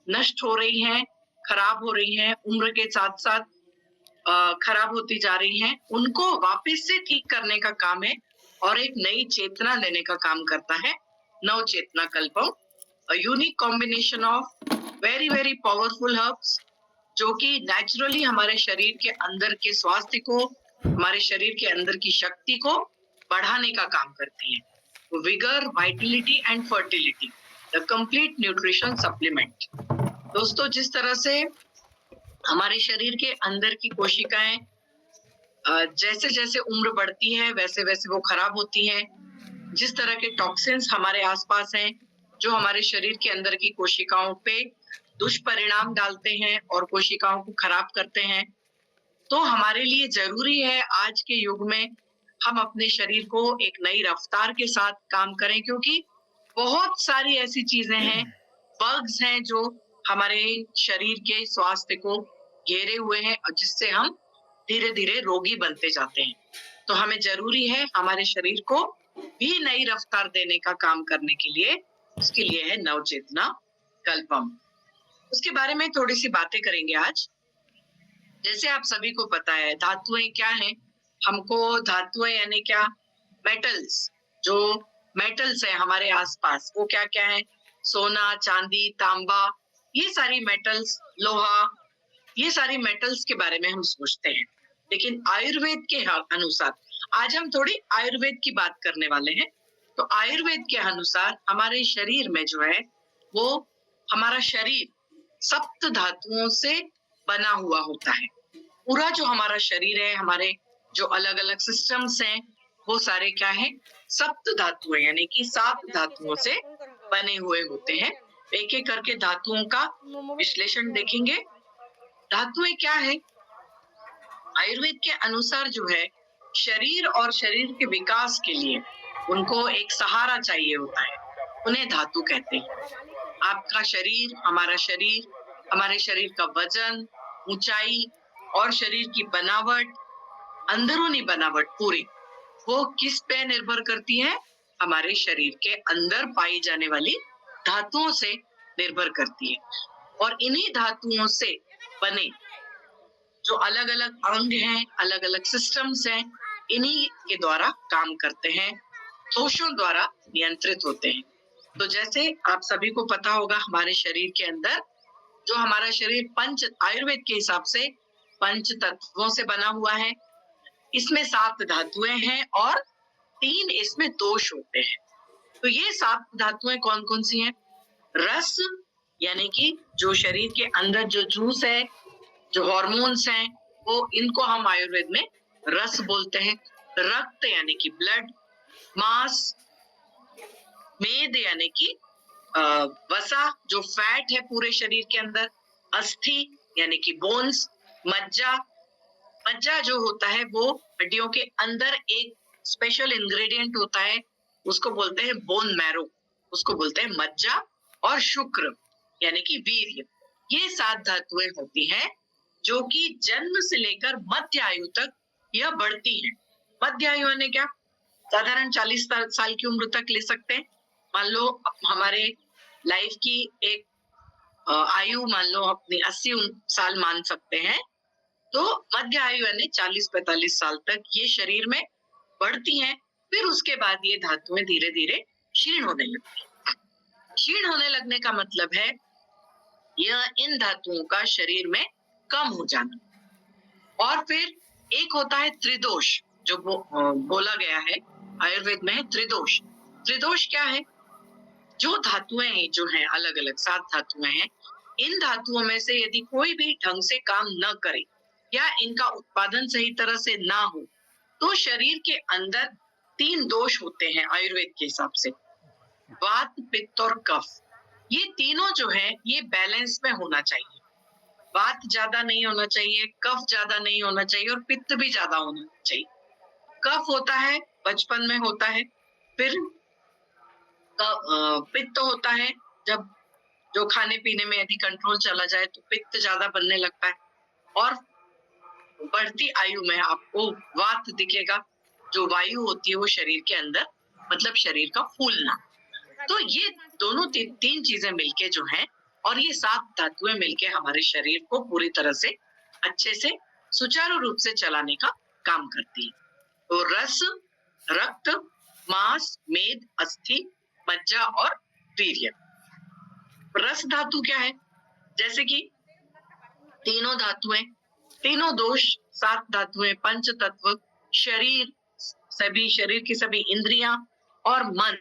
नष्ट हो रही हैं, खराब हो रही हैं, उम्र के साथ-साथ खराब होती जा रही हैं, उनको वापस से ठीक करने का काम है और एक नई चेतना देने का काम करता है Navchetna Kalpam. A unique combination of very very powerful herbs जो कि नेचुरली हमारे शरीर के अंदर के स्वास्थ्य को, हमारे शरीर के अंदर की शक्ति को बढ़ाने का काम करती है। Vigour, Vitality and fertility, the complete nutrition supplement. दोस्तों, जिस तरह से हमारे शरीर के अंदर की कोशिकाएं जैसे जैसे उम्र बढ़ती है वैसे वैसे वो खराब होती हैं। जिस तरह के टॉक्सिन्स हमारे आसपास हैं जो हमारे शरीर के अंदर की कोशिकाओं पे दुष्परिणाम डालते हैं और कोशिकाओं को खराब करते हैं, तो हमारे लिए जरूरी है आज के युग में हम अपने शरीर को एक नई रफ्तार के साथ काम करें, क्योंकि बहुत सारी ऐसी चीजें हैं, बग्स हैं जो हमारे शरीर के स्वास्थ्य को घेरे हुए हैं और जिससे हम धीरे धीरे रोगी बनते जाते हैं। तो हमें जरूरी है हमारे शरीर को भी नई रफ्तार देने का काम करने के लिए, उसके लिए है नवचेतना कल्पम। उसके बारे में थोड़ी सी बातें करेंगे आज। जैसे आप सभी को पता है धातुएं क्या हैं, हमको धातुएं यानी क्या, मेटल्स, जो मेटल्स है हमारे आसपास वो क्या क्या है, सोना, चांदी, तांबा, ये सारी मेटल्स, लोहा, ये सारी मेटल्स के बारे में हम सोचते हैं। लेकिन आयुर्वेद के अनुसार आज हम थोड़ी आयुर्वेद की बात करने वाले हैं। तो आयुर्वेद के अनुसार हमारे शरीर में जो है वो हमारा शरीर सप्त धातुओं से बना हुआ होता है। पूरा जो हमारा शरीर है, हमारे जो अलग अलग सिस्टम्स हैं, वो सारे क्या है, सप्त धातुएं यानी कि 7 धातुओं से बने हुए होते हैं। एक एक करके धातुओं का विश्लेषण देखेंगे। धातुएं क्या है? आयुर्वेद के अनुसार जो है शरीर और शरीर के विकास के लिए उनको एक सहारा चाहिए होता है, उन्हें धातु कहते हैं। आपका शरीर, हमारे शरीर का वजन, ऊंचाई और शरीर की बनावट, अंदरूनी बनावट पूरी, वो किस पे निर्भर करती है? हमारे शरीर के अंदर पाई जाने वाली धातुओं से निर्भर करती है। और इन्हीं धातुओं से बने जो अलग अलग अंग हैं, अलग अलग सिस्टम्स हैं, इन्हीं के द्वारा काम करते हैं, दोषों द्वारा नियंत्रित होते हैं। तो जैसे आप सभी को पता होगा हमारे शरीर के अंदर जो हमारा शरीर आयुर्वेद के हिसाब से पंच तत्वों से बना हुआ है। इसमें 7 धातुएं हैं और 3 इसमें दोष होते हैं। तो ये 7 धातुएं कौन कौन सी हैं? रस यानी कि जो शरीर के अंदर जो जूस है, जो हार्मोन्स हैं, वो इनको हम आयुर्वेद में रस बोलते हैं। रक्त यानी कि ब्लड, मांस, मेद यानी कि वसा जो फैट है पूरे शरीर के अंदर, अस्थि यानी कि बोन्स, मज्जा जो होता है वो हड्डियों के अंदर एक स्पेशल इंग्रेडिएंट होता है, उसको बोलते हैं बोन मैरो, उसको बोलते हैं मज्जा। और शुक्र यानी कि वीर्य। ये 7 धातुएं होती हैं जो कि जन्म से लेकर मध्य आयु तक यह बढ़ती हैं। मध्य आयु यानी क्या? साधारण 40 साल की उम्र तक ले सकते हैं। मान लो हमारे लाइफ की एक आयु मान लो अपनी 80 साल मान सकते हैं, तो मध्य आयु यानी 40-45 साल तक ये शरीर में बढ़ती हैं। फिर उसके बाद ये धातुएं धीरे धीरे क्षीण होने लगती हैं। क्षीण होने लगने का मतलब है यह इन धातुओं का शरीर में कम हो जाना। और फिर एक होता है त्रिदोष, जो बोला गया है आयुर्वेद में है त्रिदोष। त्रिदोष क्या है? जो धातुएं हैं जो हैं अलग अलग 7 धातुएं हैं, इन धातुओं में से यदि कोई भी ढंग से काम न करे या इनका उत्पादन सही तरह से ना हो, तो शरीर के अंदर 3 दोष होते हैं आयुर्वेद के हिसाब से, वात, पित्त और कफ। ये तीनों जो है ये बैलेंस में होना चाहिए। वात ज्यादा नहीं होना चाहिए, कफ ज्यादा नहीं होना चाहिए और पित्त भी ज्यादा होना चाहिए। कफ होता है बचपन में होता है, फिर पित्त होता है जब जो खाने पीने में यदि कंट्रोल चला जाए तो पित्त ज्यादा बनने लगता है। और बढ़ती आयु में आपको वात दिखेगा, जो वायु होती है वो शरीर के अंदर, मतलब शरीर का फूलना। तो ये दोनों तीन चीजें मिलके जो है और ये 7 धातुएं मिलके हमारे शरीर को पूरी तरह से अच्छे से सुचारू रूप से चलाने का काम करती है। तो रस, रक्त, मांस, मेद, अस्थि, मज्जा और वीर्य। रस धातु क्या है? जैसे कि तीनों धातुएं, तीनों दोष, 7 धातुएं, पंच तत्व, शरीर की सभी इंद्रियां और मन,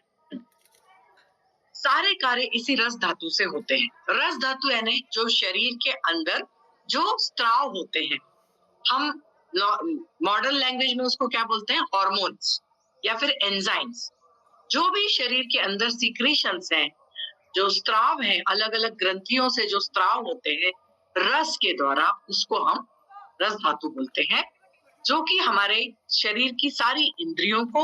सारे कार्य इसी रस धातु से होते हैं। रस धातु यानी जो शरीर के अंदर जो स्त्राव होते हैं, हम मॉडर्न लैंग्वेज में उसको क्या बोलते हैं? हार्मोन्स या फिर एंजाइम्स। जो भी शरीर के अंदर सीक्रेशंस हैं, जो स्त्राव हैं, अलग अलग ग्रंथियों से जो स्त्राव होते हैं रस के द्वारा, उसको हम रस धातु बोलते हैं, जो कि हमारे शरीर की सारी इंद्रियों को,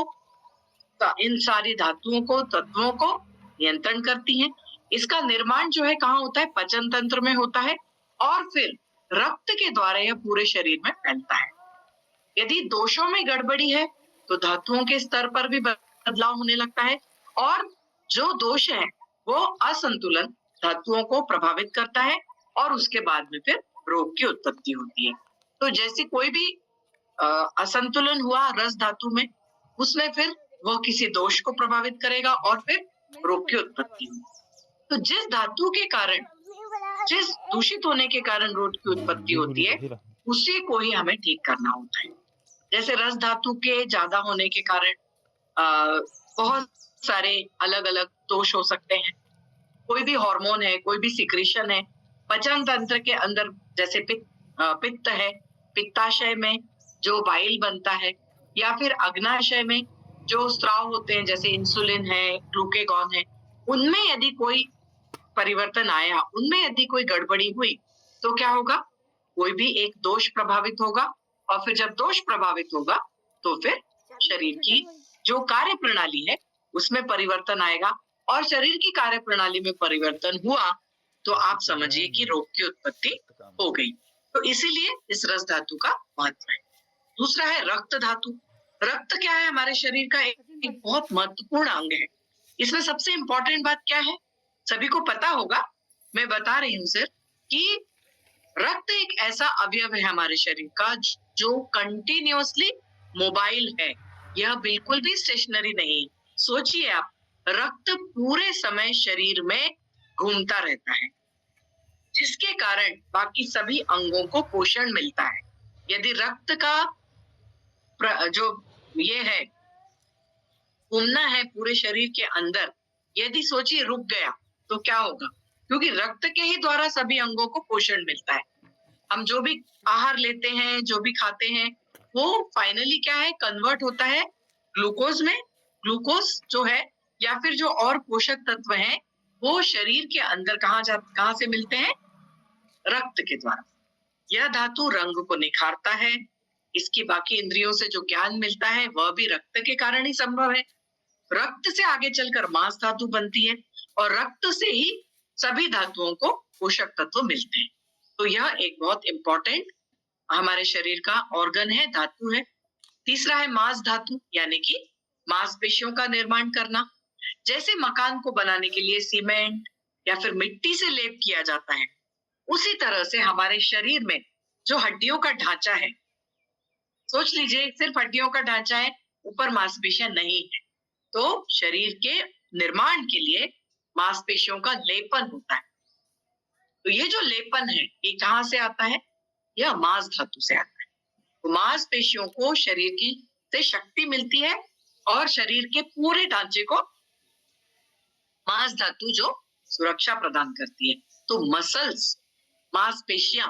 इन सारी धातुओं को, तत्वों को नियंत्रण करती हैं। इसका निर्माण जो है कहाँ होता है? पाचन तंत्र में होता है और फिर रक्त के द्वारा यह पूरे शरीर में फैलता है। यदि दोषों में गड़बड़ी है तो धातुओं के स्तर पर भी बदलाव होने लगता है और जो दोष है वो असंतुलन धातुओं को प्रभावित करता है और उसके बाद में फिर रोग की उत्पत्ति होती है। तो जैसे कोई भी असंतुलन हुआ रस धातु में, उसमें फिर वह किसी दोष को प्रभावित करेगा और फिर रोग की उत्पत्ति होगी। तो जिस धातु के कारण, जिस दूषित होने के कारण रोग की उत्पत्ति होती है, उसी को ही हमें ठीक करना होता है। जैसे रस धातु के ज्यादा होने के कारण बहुत सारे अलग अलग दोष हो सकते हैं। कोई भी हार्मोन है, कोई भी सिक्रेशन है, पाचन तंत्र के अंदर जैसे पित्त है, पित्ताशय में जो बाइल बनता है, या फिर अग्नाशय में जो स्त्राव होते हैं जैसे इंसुलिन है, ग्लूकेगॉन है, उनमें यदि कोई परिवर्तन आया, उनमें यदि कोई गड़बड़ी हुई तो क्या होगा? कोई भी एक दोष प्रभावित होगा और फिर जब दोष प्रभावित होगा तो फिर शरीर की जो कार्य प्रणाली है उसमें परिवर्तन आएगा और शरीर की कार्य प्रणाली में परिवर्तन हुआ तो आप समझिए कि रोग की उत्पत्ति हो गई। तो इसीलिए इस रस धातु का महत्व है। दूसरा है रक्त धातु। रक्त क्या है? हमारे शरीर का एक बहुत महत्वपूर्ण अंग है। इसमें सबसे इंपॉर्टेंट बात क्या है? सभी को पता होगा, मैं बता रही हूँ सिर्फ कि रक्त एक ऐसा अवयव है हमारे शरीर का जो कंटिन्यूअसली मोबाइल है, यह बिल्कुल भी स्टेशनरी नहीं। सोचिए आप, रक्त पूरे समय शरीर में घूमता रहता है, जिसके कारण बाकी सभी अंगों को पोषण मिलता है। यदि रक्त का जो ये है घूमना है पूरे शरीर के अंदर, यदि सोचिए रुक गया तो क्या होगा? क्योंकि रक्त के ही द्वारा सभी अंगों को पोषण मिलता है। हम जो भी आहार लेते हैं, जो भी खाते हैं, वो फाइनली क्या है? कन्वर्ट होता है ग्लूकोज में। ग्लूकोज जो है या फिर जो और पोषक तत्व हैं, वो शरीर के अंदर कहाँ से मिलते हैं? रक्त के द्वारा। यह धातु रंग को निखारता है। इसकी बाकी इंद्रियों से जो ज्ञान मिलता है वह भी रक्त के कारण ही संभव है। रक्त से आगे चलकर मांस धातु बनती है और रक्त से ही सभी धातुओं को पोषक तत्व मिलते हैं। तो यह एक बहुत इंपॉर्टेंट हमारे शरीर का ऑर्गन है, धातु है। तीसरा है मांस धातु, यानी कि मांसपेशियों का निर्माण करना। जैसे मकान को बनाने के लिए सीमेंट या फिर मिट्टी से लेप किया जाता है, उसी तरह से हमारे शरीर में जो हड्डियों का ढांचा है, सोच लीजिए सिर्फ हड्डियों का ढांचा है, ऊपर मांसपेशियां नहीं है, तो शरीर के निर्माण के लिए मांसपेशियों का लेपन होता है। तो ये जो लेपन है ये कहाँ से आता है? यह मांस धातु से आता है। तो मांसपेशियों को शरीर की से शक्ति मिलती है और शरीर के पूरे ढांचे को मांस धातु जो सुरक्षा प्रदान करती है। तो मसल्स, मांसपेशियां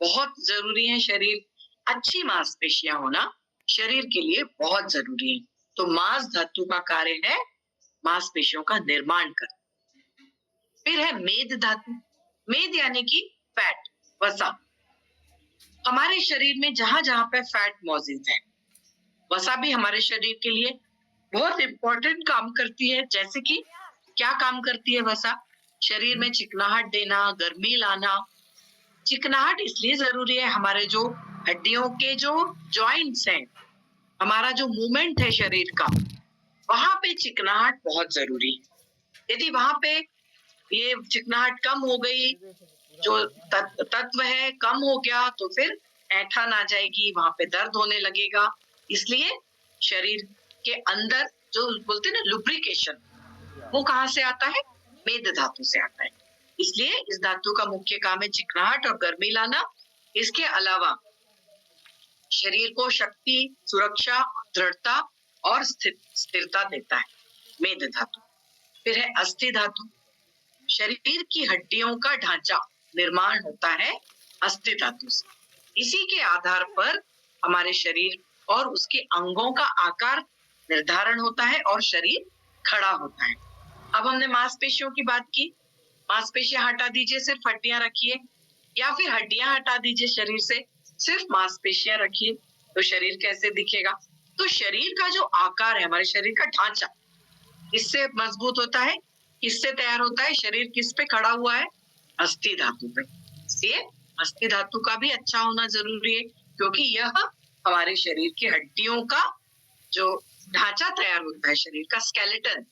बहुत जरूरी है। शरीर, अच्छी मांसपेशियां होना शरीर के लिए बहुत जरूरी है। तो मांस धातु का कार्य है मांसपेशियों का निर्माण करना। फिर है मेद धातु। मेद यानी कि फैट, वसा। हमारे शरीर में जहां जहां पे फैट मौजूद है, वसा भी हमारे शरीर के लिए बहुत इंपॉर्टेंट काम करती है। जैसे कि क्या काम करती है वसा? शरीर में चिकनाहट देना, गर्मी लाना। चिकनाहट इसलिए जरूरी है, हमारे जो हड्डियों के जो जॉइंट्स हैं, हमारा जो मूवमेंट है शरीर का, वहां पे चिकनाहट बहुत जरूरी है। यदि वहां पे ये चिकनाहट कम हो गई, जो तत्व है कम हो गया, तो फिर ऐंठन आ जाएगी, वहां पे दर्द होने लगेगा। इसलिए शरीर के अंदर जो बोलते हैं ना लुब्रिकेशन, वो कहाँ से आता है? मेद धातु से आता है। इसलिए इस धातु का मुख्य काम है चिकनाहट और गर्मी लाना। इसके अलावा शरीर को शक्ति, सुरक्षा, दृढ़ता और स्थिरता देता है मेद धातु। फिर है अस्थि धातु। शरीर की हड्डियों का ढांचा निर्माण होता है अस्थि धातु से। इसी के आधार पर हमारे शरीर और उसके अंगों का आकार निर्धारण होता है और शरीर खड़ा होता है। अब हमने मांसपेशियों की बात की, मांसपेशियां हटा दीजिए, सिर्फ हड्डियां रखिए, या फिर हड्डियां हटा दीजिए शरीर से, सिर्फ मांसपेशियां रखिए, तो शरीर कैसे दिखेगा? तो शरीर का जो आकार है, हमारे शरीर का ढांचा, इससे मजबूत होता है। किससे तैयार होता है? शरीर किस पे खड़ा हुआ है? अस्थि धातु पे। इसलिए अस्थि धातु का भी अच्छा होना जरूरी है, क्योंकि यह हमारे शरीर की हड्डियों का जो ढांचा तैयार होता है, शरीर का स्केलेटन,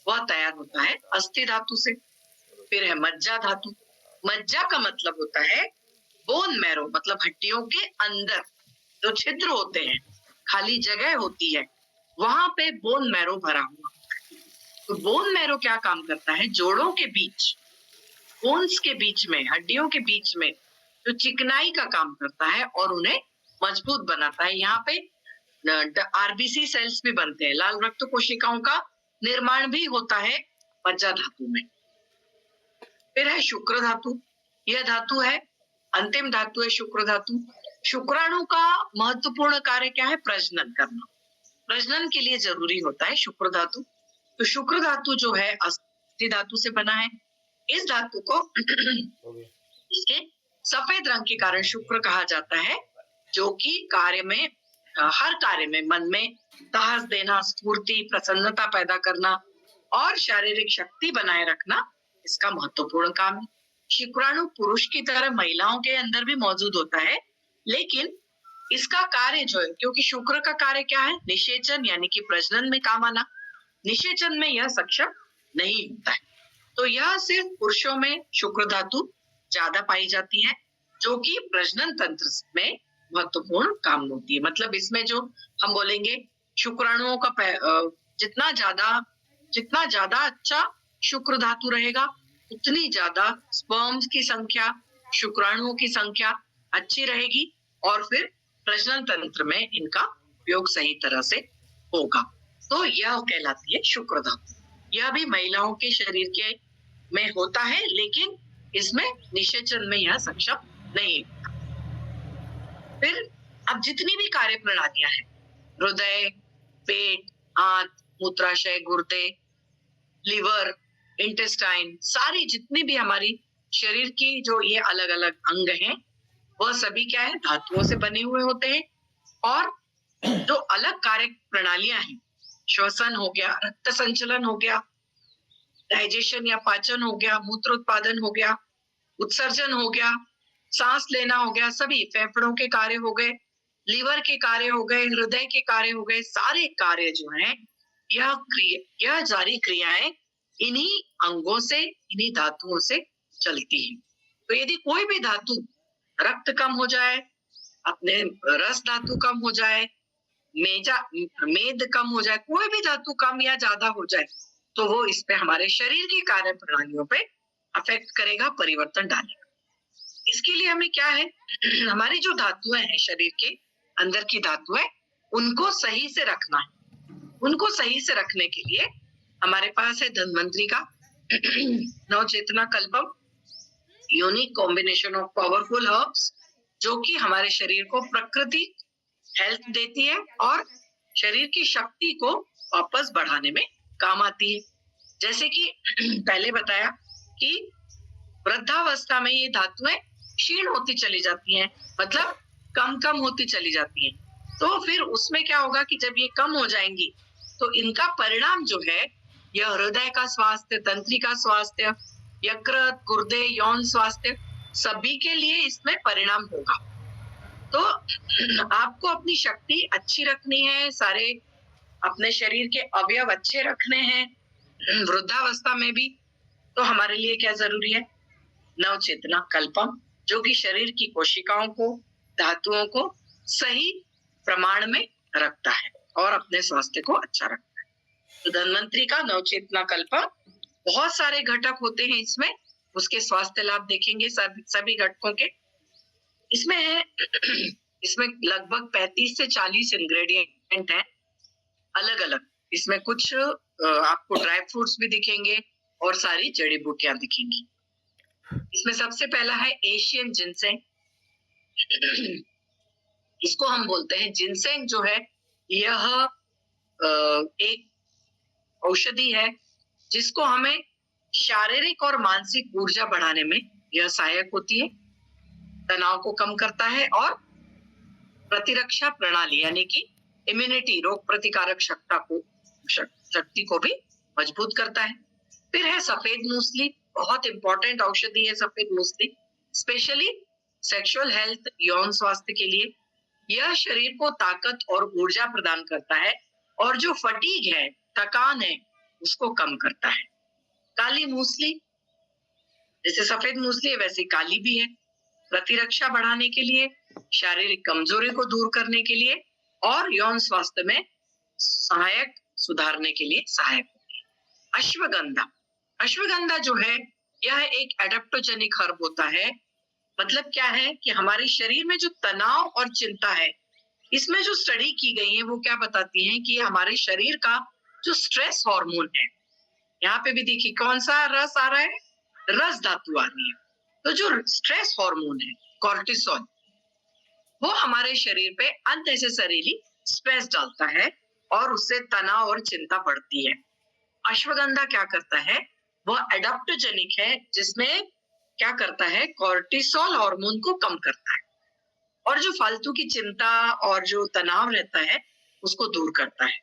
वह तैयार होता है अस्थि धातु से। फिर है मज्जा धातु। मज्जा का मतलब होता है बोन मैरो, मतलब हड्डियों के अंदर जो छिद्र होते हैं, खाली जगह होती है, वहां पे बोन मैरो भरा हुआ। तो बोन मैरो क्या काम करता है? जोड़ों के बीच, बोन्स के बीच में, हड्डियों के बीच में जो चिकनाई का काम करता है और उन्हें मजबूत बनाता है। यहाँ पे आरबीसी सेल्स भी बनते हैं, लाल रक्त कोशिकाओं का निर्माण भी होता है मज्जा धातु में। फिर है शुक्र धातु। यह धातु है, अंतिम धातु है शुक्र धातु। शुक्राणु का महत्वपूर्ण कार्य क्या है? प्रजनन करना। प्रजनन के लिए जरूरी होता है शुक्र धातु। तो शुक्र धातु जो है अस्थि धातु से बना है। इस धातु को इसके सफेद रंग के कारण शुक्र कहा जाता है, जो कि कार्य में, हर कार्य में मन में साहस देना, स्फूर्ति, प्रसन्नता पैदा करना और शारीरिक शक्ति बनाए रखना इसका महत्वपूर्ण काम है। शुक्राणु पुरुष की तरह महिलाओं के अंदर भी मौजूद होता है, लेकिन इसका कार्य जो है, क्योंकि शुक्र का कार्य क्या है? निषेचन, यानी कि प्रजनन में काम आना। निषेचन में यह सक्षम नहीं होता है, तो यह सिर्फ पुरुषों में शुक्र धातु ज्यादा पाई जाती है, जो कि प्रजनन तंत्र में महत्वपूर्ण काम होती है। मतलब इसमें जो हम बोलेंगे शुक्राणुओं का जितना ज्यादा अच्छा शुक्र धातु रहेगा, उतनी ज्यादा स्पर्म्स की संख्या, शुक्राणुओं की संख्या अच्छी रहेगी और फिर प्रजनन तंत्र में इनका उपयोग सही तरह से होगा। तो यह कहलाती है शुक्र धातु। यह भी महिलाओं के शरीर के में होता है, लेकिन इसमें निषेचन में यह सक्षम नहीं है। फिर अब जितनी भी कार्य प्रणालियां हैं, हृदय, पेट, आंत, मूत्राशय, गुर्दे, लिवर, इंटेस्टाइन, सारी जितनी भी हमारी शरीर की जो ये अलग अलग अंग हैं, वह सभी क्या है? धातुओं से बने हुए होते हैं। और जो अलग कार्य प्रणालियां हैं, श्वसन हो गया, रक्त संचलन हो गया, डाइजेशन या पाचन हो गया, मूत्र उत्पादन हो गया, उत्सर्जन हो गया, सांस लेना हो गया, सभी फेफड़ों के कार्य हो गए, लीवर के कार्य हो गए, हृदय के कार्य हो गए, सारे कार्य जो हैं, यह सारी क्रियाएं इन्हीं अंगों से, इन्हीं धातुओं से चलती हैं। तो यदि कोई भी धातु, रक्त कम हो जाए, अपने रस धातु कम हो जाए, मेद कम हो जाए, कोई भी धातु कम या ज्यादा हो जाए, तो वो इस पे हमारे शरीर की कार्य प्रणालियों पे अफेक्ट करेगा, परिवर्तन डालेगा। इसके लिए हमें क्या है? हमारी जो धातुएं हैं, शरीर के अंदर की धातुएं, उनको सही से रखना है। उनको सही से रखने के लिए हमारे पास है धन्वंतरी का Navchetna Kalpam, unique combination of powerful herbs, जो कि हमारे शरीर को प्रकृति हेल्थ देती है और शरीर की शक्ति को वापस बढ़ाने में काम आती है। जैसे कि पहले बताया कि वृद्धावस्था में ये धातुएं क्षीण होती चली जाती हैं, मतलब कम होती चली जाती हैं। तो फिर उसमें क्या होगा कि जब ये कम हो जाएंगी, तो इनका परिणाम जो है, यह हृदय का स्वास्थ्य, तंत्रिका स्वास्थ्य, यकृत, गुर्दे, यौन स्वास्थ्य, सभी के लिए इसमें परिणाम होगा। तो आपको अपनी शक्ति अच्छी रखनी है, सारे अपने शरीर के अवयव अच्छे रखने हैं वृद्धावस्था में भी, तो हमारे लिए क्या जरूरी है? नवचेतना कल्पम, जो कि शरीर की कोशिकाओं को, धातुओं को सही प्रमाण में रखता है और अपने स्वास्थ्य को अच्छा रखता है। तो धन्वंतरी का नवचेतना कल्पम, बहुत सारे घटक होते हैं इसमें, उसके स्वास्थ्य लाभ देखेंगे सभी घटकों के। इसमें है इसमें लगभग 35 से 40 इंग्रेडिएंट हैं अलग अलग। इसमें कुछ आपको ड्राई फ्रूट्स भी दिखेंगे और सारी जड़ी बूटियां दिखेंगी। इसमें सबसे पहला है एशियन जिनसेंग। इसको हम बोलते हैं जिनसेंग, जो है यह एक औषधि है जिसको हमें शारीरिक और मानसिक ऊर्जा बढ़ाने में यह सहायक होती है, तनाव को कम करता है और प्रतिरक्षा प्रणाली यानी कि इम्यूनिटी, रोग प्रतिकारक शक्ति को भी मजबूत करता है। फिर है सफेद मूसली, बहुत इंपॉर्टेंट औषधि है सफेद मूसली, स्पेशली सेक्सुअल हेल्थ, यौन स्वास्थ्य के लिए। यह शरीर को ताकत और ऊर्जा प्रदान करता है और जो फटीग है, थकान है, उसको कम करता है। काली मूसली, जैसे सफेद मूसली है वैसे काली भी है, प्रतिरक्षा बढ़ाने के लिए, शारीरिक कमजोरी को दूर करने के लिए और यौन स्वास्थ्य में सहायक सुधारने के लिए सहायक होती है। अश्वगंधा, अश्वगंधा जो है यह एक एडेप्टोजेनिक हर्ब होता है। मतलब क्या है कि हमारे शरीर में जो तनाव और चिंता है, इसमें जो स्टडी की गई है वो क्या बताती है कि हमारे शरीर का जो स्ट्रेस हार्मोन है, यहाँ पे भी देखिए कौन सा रस आ रहा है, रस धातु आ रही है। तो जो स्ट्रेस हार्मोन है कॉर्टिसोल, वो हमारे शरीर पे अननेसेसरीली स्ट्रेस डालता है और उससे तनाव और चिंता बढ़ती है। अश्वगंधा क्या करता है, वह एडाप्टोजेनिक है, जिसमें क्या करता है, कॉर्टिसोल हार्मोन को कम करता है और जो फालतू की चिंता और जो तनाव रहता है उसको दूर करता है।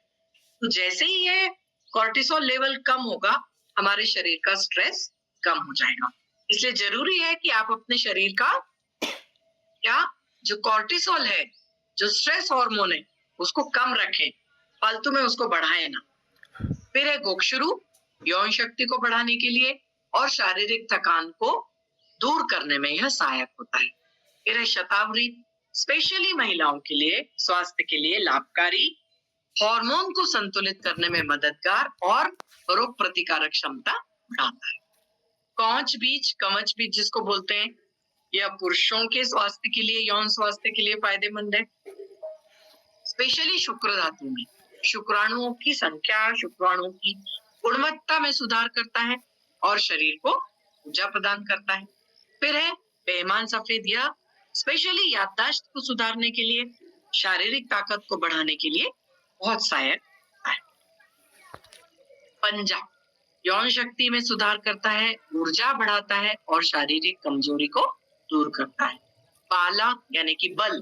तो जैसे ही ये कॉर्टिसोल लेवल कम होगा, हमारे शरीर का स्ट्रेस कम हो जाएगा। इसलिए जरूरी है कि आप अपने शरीर का क्या जो कॉर्टिसोल है, जो स्ट्रेस हार्मोन है, उसको कम रखें, फालतू में उसको बढ़ाएं ना। फिर है गोक्षुरु, यौन शक्ति को बढ़ाने के लिए और शारीरिक थकान को दूर करने में यह सहायक होता है। फिर है शतावरी, स्पेशली महिलाओं के लिए स्वास्थ्य के लिए लाभकारी, हार्मोन को संतुलित करने में मददगार और रोग प्रतिकारक क्षमता बढ़ाता है। कौच बीज, कवच बीज जिसको बोलते हैं, यह पुरुषों के स्वास्थ्य के लिए, यौन स्वास्थ्य के लिए फायदेमंद है। स्पेशली शुक्र धातु में शुक्राणुओं की संख्या, शुक्राणुओं की गुणवत्ता में सुधार करता है और शरीर को ऊर्जा प्रदान करता है। फिर है बेईमान सफेद, यह स्पेशली याददाश्त को सुधारने के लिए, शारीरिक ताकत को बढ़ाने के लिए बहुत सहायक है। पंजा, यौन शक्ति में सुधार करता है, ऊर्जा बढ़ाता है और शारीरिक कमजोरी को दूर करता है। पाला यानी कि बल,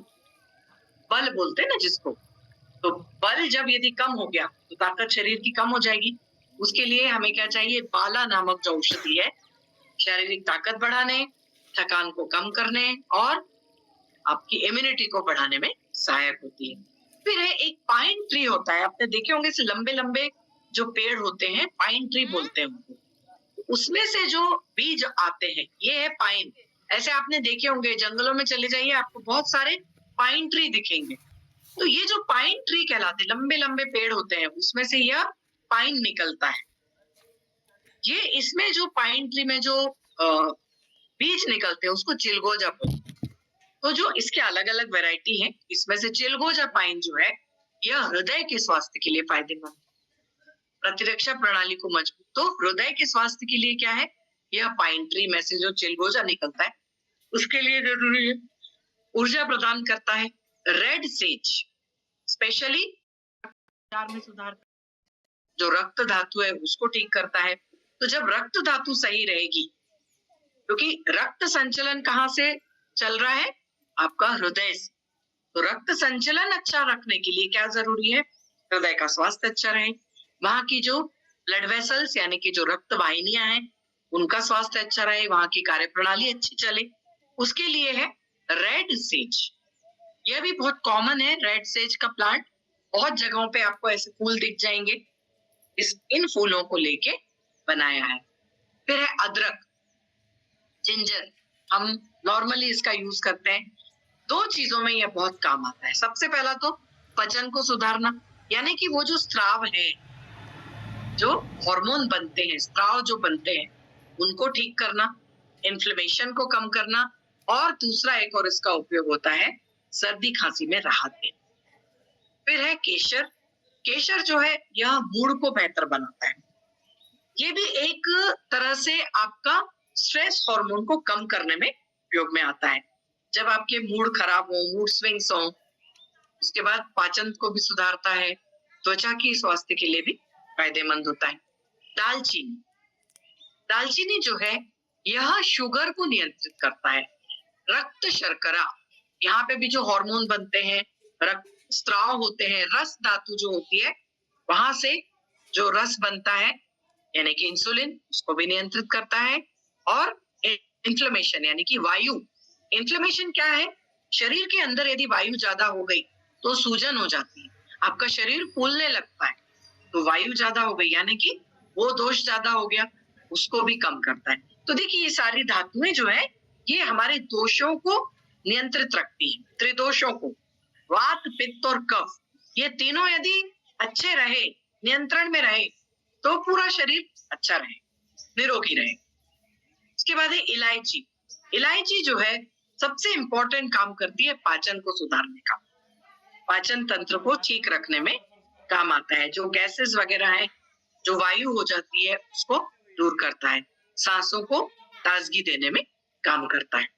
बल बोलते हैं ना जिसको, तो बल जब यदि कम हो गया तो ताकत शरीर की कम हो जाएगी। उसके लिए हमें क्या चाहिए, पाला नामक जो औषधि है, शारीरिक ताकत बढ़ाने, थकान को कम करने और आपकी इम्यूनिटी को बढ़ाने में सहायक होती है। फिर है एक पाइन ट्री होता है, आपने देखे होंगे इसे लंबे लंबे जो पेड़ होते हैं, पाइन ट्री बोलते हैं उनको। उसमें से जो बीज आते हैं, ये है पाइन। ऐसे आपने देखे होंगे, जंगलों में चले जाइए आपको बहुत सारे पाइन ट्री दिखेंगे। तो ये जो पाइन ट्री कहलाते, लंबे लंबे पेड़ होते हैं, उसमें से यह पाइन निकलता है। ये इसमें जो पाइन ट्री में जो बीज निकलते हैं उसको चिलगोजा बोलते हैं। तो जो इसके अलग अलग वैरायटी हैं, इसमें से चिलगोजा पाइन जो है यह हृदय के स्वास्थ्य के लिए फायदेमंद, प्रतिरक्षा प्रणाली को मजबूत, तो हृदय के स्वास्थ्य के लिए क्या है, यह पाइन ट्री में से जो चिलगोजा निकलता है उसके लिए जरूरी है। ऊर्जा प्रदान करता है। रेड सेज स्पेशली में सुधार, जो रक्त धातु है उसको ठीक करता है। तो जब रक्त धातु सही रहेगी, क्योंकि रक्त संचलन कहाँ से चल रहा है, आपका हृदय से, तो रक्त संचलन अच्छा रखने के लिए क्या जरूरी है, हृदय का स्वास्थ्य अच्छा रहे, वहां की जो ब्लड वेसल्स यानी कि जो रक्त वाहिनियां हैं उनका स्वास्थ्य अच्छा रहे, वहां की कार्यप्रणाली अच्छी चले, उसके लिए है रेड सेज। यह भी बहुत कॉमन है, रेड सेज का प्लांट, बहुत जगहों पे आपको ऐसे फूल दिख जाएंगे, इन फूलों को लेके बनाया है। फिर है अदरक, जिंजर, हम नॉर्मली इसका यूज करते हैं। 2 चीजों में यह बहुत काम आता है। सबसे पहला तो पाचन को सुधारना, यानी कि वो जो स्राव है, जो हार्मोन बनते हैं, स्राव जो बनते हैं, उनको ठीक करना, इन्फ्लेमेशन को कम करना, और दूसरा एक और इसका उपयोग होता है सर्दी खांसी में राहत देना। फिर है केसर। केसर जो है यह मूड को बेहतर बनाता है। ये भी एक तरह से आपका स्ट्रेस हार्मोन को कम करने में उपयोग में आता है। जब आपके मूड खराब हो, मूड स्विंग्स हो, उसके बाद पाचन को भी सुधारता है, त्वचा की स्वास्थ्य के लिए भी फायदेमंद होता है। दालचीनी, दालचीनी जो है यह शुगर को नियंत्रित करता है। रक्त शर्करा, यहाँ पे भी जो हार्मोन बनते हैं, रक्त स्राव होते हैं, रस धातु जो होती है, वहां से जो रस बनता है यानी कि इंसुलिन, उसको भी नियंत्रित करता है। और इन्फ्लेमेशन यानी कि वायु, इन्फ्लेमेशन क्या है, शरीर के अंदर यदि वायु ज्यादा हो गई तो सूजन हो जाती है, आपका शरीर फूलने लगता है, तो वायु ज्यादा हो गई यानी कि वो दोष ज्यादा हो गया, उसको भी कम करता है। तो देखिए ये सारी धातुएं जो है ये हमारे दोषों को नियंत्रित रखती है, त्रिदोषों को, वात, पित्त और कफ, ये तीनों यदि अच्छे रहे, नियंत्रण में रहे, तो पूरा शरीर अच्छा रहे, निरोगी रहे। उसके बाद है इलायची। इलायची जो है सबसे इंपॉर्टेंट काम करती है पाचन को सुधारने का, पाचन तंत्र को ठीक रखने में काम आता है। जो गैसेस वगैरह है, जो वायु हो जाती है, उसको दूर करता है, सांसों को ताजगी देने में काम करता है।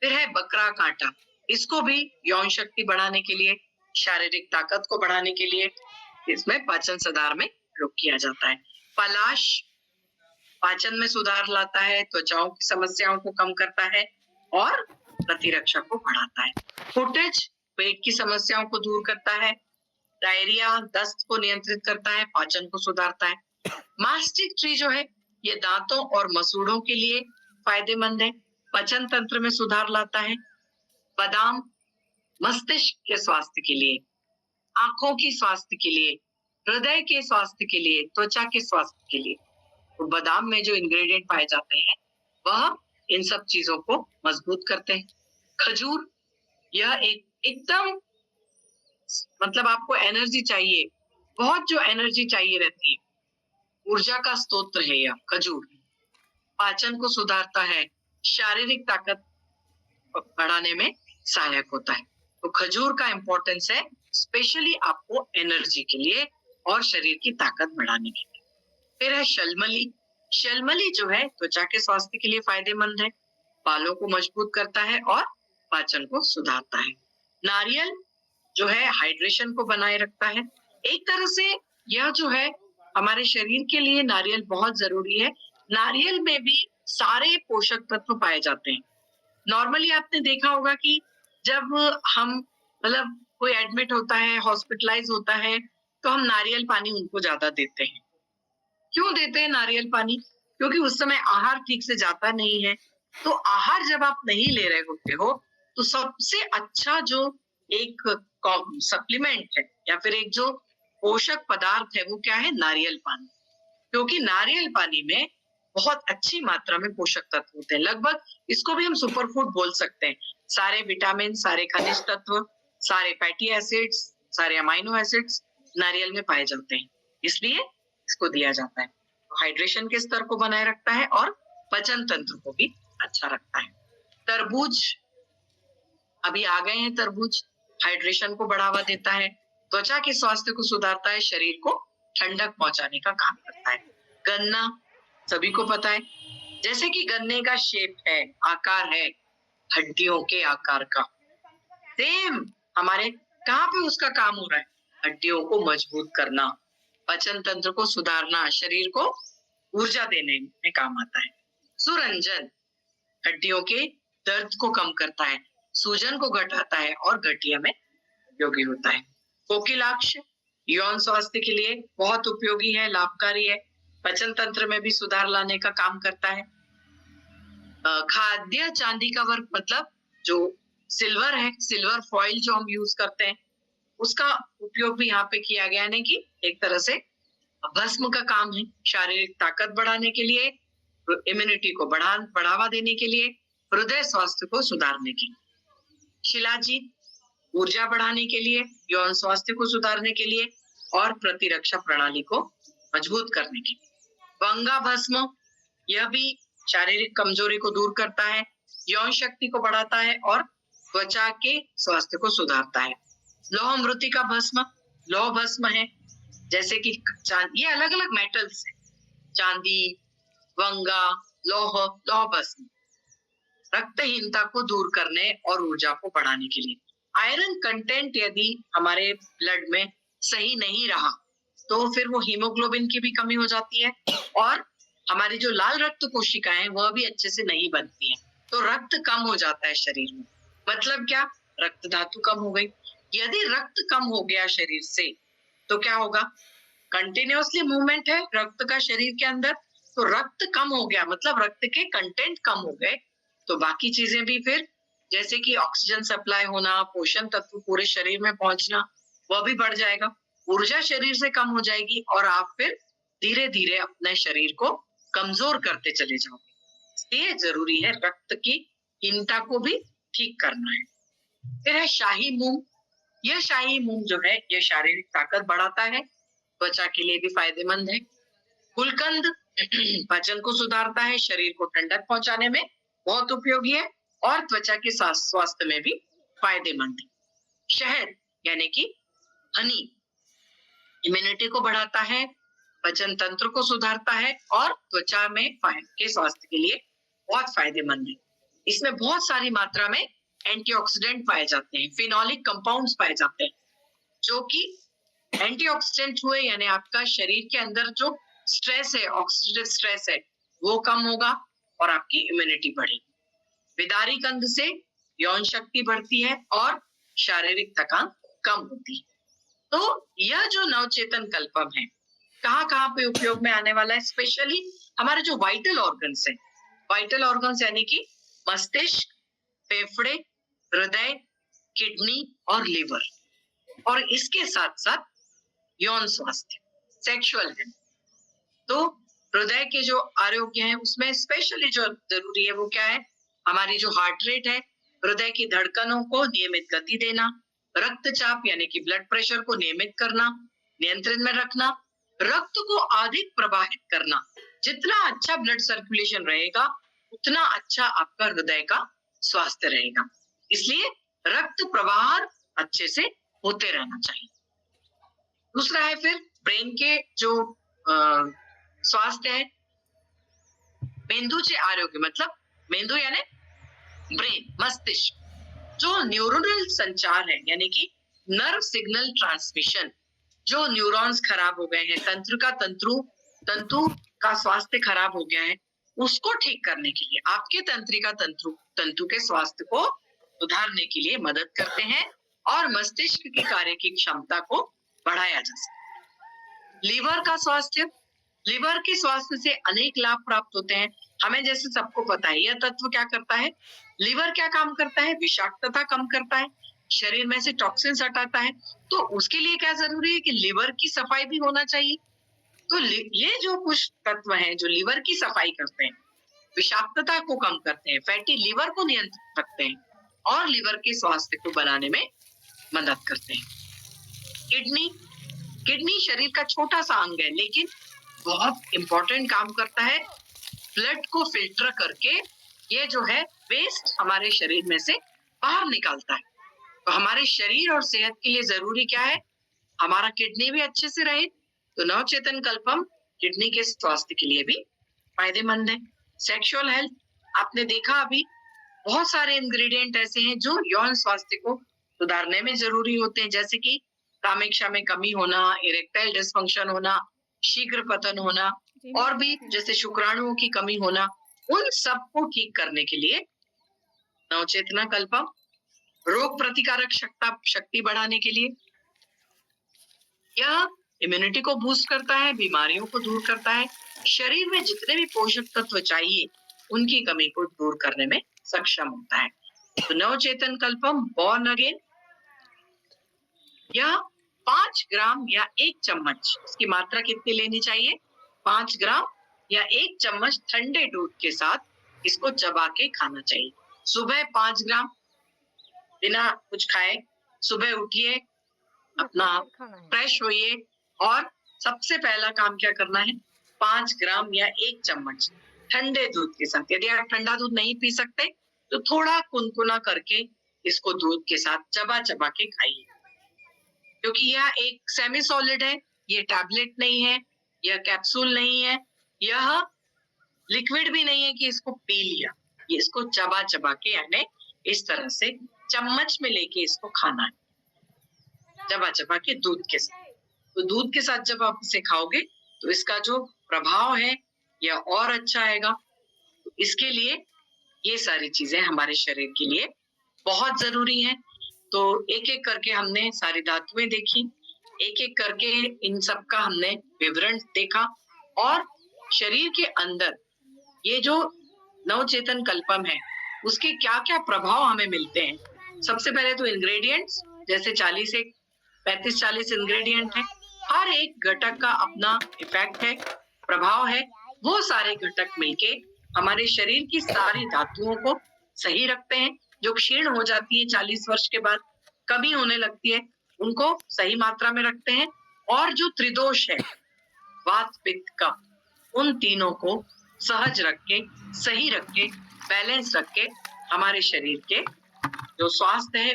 फिर है बकरा कांटा, इसको भी यौन शक्ति बढ़ाने के लिए, शारीरिक ताकत को बढ़ाने के लिए इसमें पाचन सुधार में प्रयोग किया जाता है। पलाश पाचन में सुधार लाता है, त्वचाओं की समस्याओं को कम करता है और प्रतिरक्षा को बढ़ाता है। फुटेज पेट की समस्याओं को दूर करता है, डायरिया, दस्त को नियंत्रित करता है, पाचन को सुधारता है। मास्टिक ट्री जो है ये दांतों और मसूड़ों के लिए फायदेमंद है, पाचन तंत्र में सुधार लाता है। बादाम मस्तिष्क के स्वास्थ्य के लिए, आंखों की स्वास्थ्य के लिए, हृदय के स्वास्थ्य के लिए, त्वचा के स्वास्थ्य के लिए, तो बादाम में जो इंग्रेडिएंट पाए जाते हैं वह इन सब चीजों को मजबूत करते हैं। खजूर, यह एक एकदम मतलब आपको एनर्जी चाहिए, बहुत जो एनर्जी चाहिए रहती है, ऊर्जा का स्रोत है यह खजूर, पाचन को सुधारता है, शारीरिक ताकत बढ़ाने में सहायक होता है। तो खजूर का इंपॉर्टेंस है स्पेशली आपको एनर्जी के लिए और शरीर की ताकत बढ़ाने के लिए। फिर है शलमली। शलमली जो है त्वचा के स्वास्थ्य के लिए फायदेमंद है, बालों को मजबूत करता है और पाचन को सुधारता है। नारियल जो है हाइड्रेशन को बनाए रखता है। एक तरह से यह जो है हमारे शरीर के लिए नारियल बहुत जरूरी है। नारियल में भी सारे पोषक तत्व पाए जाते हैं। नॉर्मली आपने देखा होगा कि जब हम मतलब कोई एडमिट होता है, हॉस्पिटलाइज होता है, तो हम नारियल पानी उनको ज्यादा देते हैं। क्यों देते हैं नारियल पानी? क्योंकि उस समय आहार ठीक से जाता नहीं है। तो आहार जब आप नहीं ले रहे होते हो तो सबसे अच्छा जो एक सप्लीमेंट है या फिर एक जो पोषक पदार्थ है वो क्या है? नारियल पानी। क्योंकि नारियल पानी में बहुत अच्छी मात्रा में पोषक तत्व होते हैं। लगभग इसको भी हम सुपर फूड बोल सकते हैं। सारे विटामिन, सारे खनिज तत्व, सारे फैटी एसिड्स, सारे अमाइनो एसिड्स नारियल में पाए जाते हैं, इसलिए इसको दिया जाता है। तो हाइड्रेशन के स्तर को बनाए रखता है और पाचन तंत्र को भी अच्छा रखता है। तरबूज, अभी आ गए हैं तरबूज, हाइड्रेशन को बढ़ावा देता है, त्वचा के स्वास्थ्य को सुधारता है, शरीर को ठंडक पहुंचाने का काम करता है। गन्ना सभी को पता है, जैसे कि गन्ने का शेप है, आकार है हड्डियों के आकार का, सेम हमारे कहाँ पे उसका काम हो रहा है? हड्डियों को मजबूत करना, पाचन तंत्र को सुधारना, शरीर को ऊर्जा देने में काम आता है। सुरंजन हड्डियों के दर्द को कम करता है, सूजन को घटाता है और गठिया में उपयोगी होता है। कोकिलाक्ष यौन स्वास्थ्य के लिए बहुत उपयोगी है, लाभकारी है, पाचन तंत्र में भी सुधार लाने का काम करता है। खाद्य चांदी का वर्क मतलब जो सिल्वर है, सिल्वर फॉइल जो हम यूज करते हैं, उसका उपयोग भी यहाँ पे किया गया है कि एक तरह से भस्म का काम है शारीरिक ताकत बढ़ाने के लिए, इम्यूनिटी को बढ़ावा देने के लिए, हृदय स्वास्थ्य को सुधारने के लिए। शिलाजीत ऊर्जा बढ़ाने के लिए, यौन स्वास्थ्य को सुधारने के लिए और प्रतिरक्षा प्रणाली को मजबूत करने के लिए। वंगा भस्म यह भी शारीरिक कमजोरी को दूर करता है, यौन शक्ति को बढ़ाता है और त्वचा के स्वास्थ्य को सुधारता है। लौह मृतिका भस्म लौह भस्म है, जैसे कि ये अलग अलग मेटल्स है, चांदी, वंगा, लौह भस्म रक्तहीनता को दूर करने और ऊर्जा को बढ़ाने के लिए। आयरन कंटेंट यदि हमारे ब्लड में सही नहीं रहा तो फिर वो हीमोग्लोबिन की भी कमी हो जाती है और हमारी जो लाल रक्त कोशिकाएं हैं वह भी अच्छे से नहीं बनती हैं, तो रक्त कम हो जाता है शरीर में। मतलब क्या? रक्त धातु कम हो गई। यदि रक्त कम हो गया शरीर से तो क्या होगा? कंटिन्यूअसली मूवमेंट है रक्त का शरीर के अंदर, तो रक्त कम हो गया मतलब रक्त के कंटेंट कम हो गए, तो बाकी चीजें भी फिर जैसे कि ऑक्सीजन सप्लाई होना, पोषण तत्व पूरे शरीर में पहुंचना, वह भी बढ़ जाएगा। ऊर्जा शरीर से कम हो जाएगी और आप फिर धीरे धीरे अपने शरीर को कमजोर करते चले जाओगे। इसलिए जरूरी है रक्त की हीनता को भी ठीक करना है। फिर है शाही मूंग। यह शाही मूंग जो है यह शारीरिक ताकत बढ़ाता है, त्वचा के लिए भी फायदेमंद है। गुलकंद पाचन को सुधारता है, शरीर को ठंडक पहुंचाने में बहुत उपयोगी है और त्वचा के स्वास्थ्य में भी फायदेमंद है। शहद यानी कि हनी इम्यूनिटी को बढ़ाता है, पाचन तंत्र को सुधारता है और त्वचा में के स्वास्थ्य के लिए बहुत फायदेमंद है। इसमें बहुत सारी मात्रा में एंटीऑक्सीडेंट पाए जाते हैं, फिनोलिक कंपाउंड्स पाए जाते हैं, जो कि एंटीऑक्सीडेंट हुए यानी आपका शरीर के अंदर जो स्ट्रेस है, ऑक्सीडेटिव स्ट्रेस है, वो कम होगा और आपकी इम्यूनिटी बढ़ेगी। बिदारी कंद से यौन शक्ति बढ़ती है और शारीरिक थकान कम होती है। तो यह जो नवचेतन कल्पम है कहाँ कहाँ पे उपयोग में आने वाला है? स्पेशली हमारे जो वाइटल ऑर्गन्स है, वाइटल ऑर्गन्स यानी कि मस्तिष्क, फेफड़े, हृदय, किडनी और लिवर, और इसके साथ साथ यौन स्वास्थ्य, सेक्सुअल हेल्थ। तो हृदय के जो आरोग्य है उसमें स्पेशली जो जरूरी है वो क्या है? हमारी जो हार्ट रेट है, हृदय की धड़कनों को नियमित गति देना, रक्तचाप यानी कि ब्लड प्रेशर को नियमित करना, नियंत्रण में रखना, रक्त को अधिक प्रवाहित करना। जितना अच्छा ब्लड सर्कुलेशन रहेगा उतना अच्छा आपका हृदय का स्वास्थ्य रहेगा, इसलिए रक्त प्रवाह अच्छे से होते रहना चाहिए। दूसरा है फिर ब्रेन के जो स्वास्थ्य है, मेंदूचे आरोग्य, मतलब मेंदू यानी ब्रेन, मस्तिष्क, जो न्यूरोनल संचार है यानी कि नर्व सिग्नल ट्रांसमिशन, जो न्यूरॉन्स खराब हो गए हैं, तंतु का स्वास्थ्य खराब हो गया है, उसको ठीक करने के लिए आपके तंत्रिका तंतु के स्वास्थ्य को सुधारने के लिए मदद करते हैं और मस्तिष्क की कार्य की क्षमता को बढ़ाया जा सकता है। लीवर का स्वास्थ्य, लीवर के स्वास्थ्य से अनेक लाभ प्राप्त होते हैं। हमें जैसे सबको पता है, यह तत्व क्या करता है? लीवर क्या काम करता है? विषाक्तता कम करता है, शरीर में से टॉक्सिन्स हटाता है। तो उसके लिए क्या जरूरी है कि लीवर की सफाई भी होना चाहिए। तो ये जो कुछ तत्व हैं जो लीवर की सफाई करते हैं, विषाक्तता को कम करते हैं, फैटी लीवर को नियंत्रित रखते हैं और लीवर के स्वास्थ्य को बनाने में मदद करते हैं। किडनी शरीर का छोटा सा अंग है लेकिन बहुत इंपॉर्टेंट काम करता है। ब्लड को फिल्टर करके ये जो है वेस्ट हमारे शरीर में से बाहर निकालता है। तो हमारे शरीर और सेहत के लिए जरूरी क्या है? हमारा किडनी भी अच्छे से रहे। तो नवचेतन कल्पम किडनी के स्वास्थ्य के लिए भी फायदेमंद है। सेक्सुअल हेल्थ, आपने देखा अभी बहुत सारे इंग्रेडिएंट ऐसे हैं जो यौन स्वास्थ्य को सुधारने में जरूरी होते हैं, जैसे कि कामेक्षा में कमी होना, इरेक्टाइल डिसफंक्शन होना, शीघ्र पतन होना और भी जैसे शुक्राणुओं की कमी होना, उन सब को ठीक करने के लिए नवचेतना कल्पम, रोग प्रतिकारक शक्ति बढ़ाने के लिए, यह इम्यूनिटी को बूस्ट करता है, बीमारियों को दूर करता है, शरीर में जितने भी पोषक तत्व चाहिए उनकी कमी को दूर करने में सक्षम होता है। तो नवचेतन कल्पम बॉर्न अगेन, यह 5 ग्राम या 1 चम्मच, इसकी मात्रा कितनी लेनी चाहिए? 5 ग्राम या 1 चम्मच ठंडे दूध के साथ इसको चबा के खाना चाहिए। सुबह 5 ग्राम बिना कुछ खाए सुबह उठिए, अपना फ्रेश होइए और सबसे पहला काम क्या करना है? 5 ग्राम या 1 चम्मच ठंडे दूध के साथ, यदि आप ठंडा दूध नहीं पी सकते तो थोड़ा कुनकुना करके इसको दूध के साथ चबा के खाइए, क्योंकि यह एक सेमी सॉलिड है, ये टैबलेट नहीं है, यह कैप्सूल नहीं है, यह लिक्विड भी नहीं है कि इसको पी लिया, ये इसको चबा के यानी इस तरह से चम्मच में लेके इसको खाना है, चबा के दूध के साथ। तो दूध के साथ जब आप इसे खाओगे तो इसका जो प्रभाव है यह और अच्छा आएगा। तो इसके लिए ये सारी चीजें हमारे शरीर के लिए बहुत जरूरी हैं। तो एक एक करके हमने सारी धातुएं देखी, एक एक करके इन सब का हमने विवरण देखा और शरीर के अंदर ये जो नवचेतन कल्पम है उसके क्या क्या प्रभाव हमें मिलते हैं। सबसे पहले तो इंग्रेडिएंट्स, जैसे 35-40 इंग्रेडिएंट है, हर एक घटक का अपना इफेक्ट है, प्रभाव है। वो सारे घटक मिलके हमारे शरीर की सारी धातुओं को सही रखते हैं। जो क्षीण हो जाती है 40 वर्ष के बाद, कमी होने लगती है, उनको सही मात्रा में रखते हैं। और जो त्रिदोष है, वात पित्त कफ, उन तीनों को सहज रख के, सही रख के, बैलेंस रख के हमारे शरीर के जो स्वास्थ्य है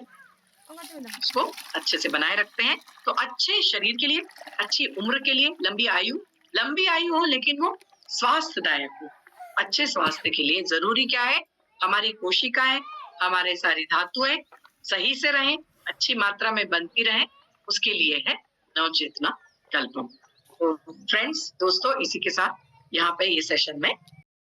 उसको अच्छे से बनाए रखते हैं। तो अच्छे शरीर के लिए, अच्छी उम्र के लिए, लंबी आयु हो लेकिन वो स्वास्थ्यदायक हो। अच्छे स्वास्थ्य के लिए जरूरी क्या है? हमारी कोशिकाएं, हमारे सारी धातुएं सही से रहें, अच्छी मात्रा में बनती रहें, उसके लिए है नवचेतना कल्पम। तो फ्रेंड्स, दोस्तों, इसी के साथ यहाँ पे ये सेशन में